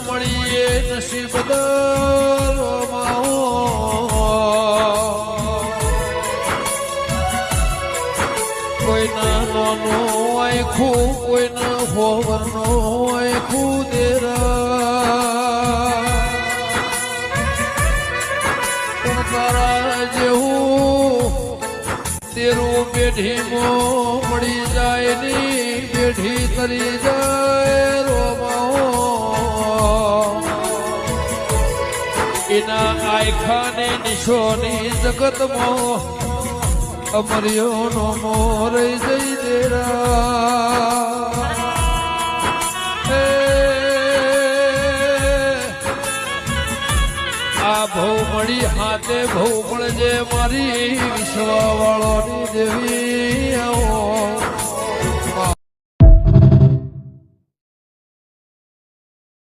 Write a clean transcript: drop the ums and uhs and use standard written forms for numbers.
મળીએ નસીબદારોમાં કોઈના નાનો આખું કોઈના હોવરનો આખું દેરા તારા જેવું તેરું પેઢીમાં મળી જાય ની પેઢી કરી જાય એના આયખાને નિશોની જગતમાં અમર્યોનો મોર જઈ દેરા આ ભવ મળી હાથે ભવ મળજે મારી વિશ્વ વાળોની દેવી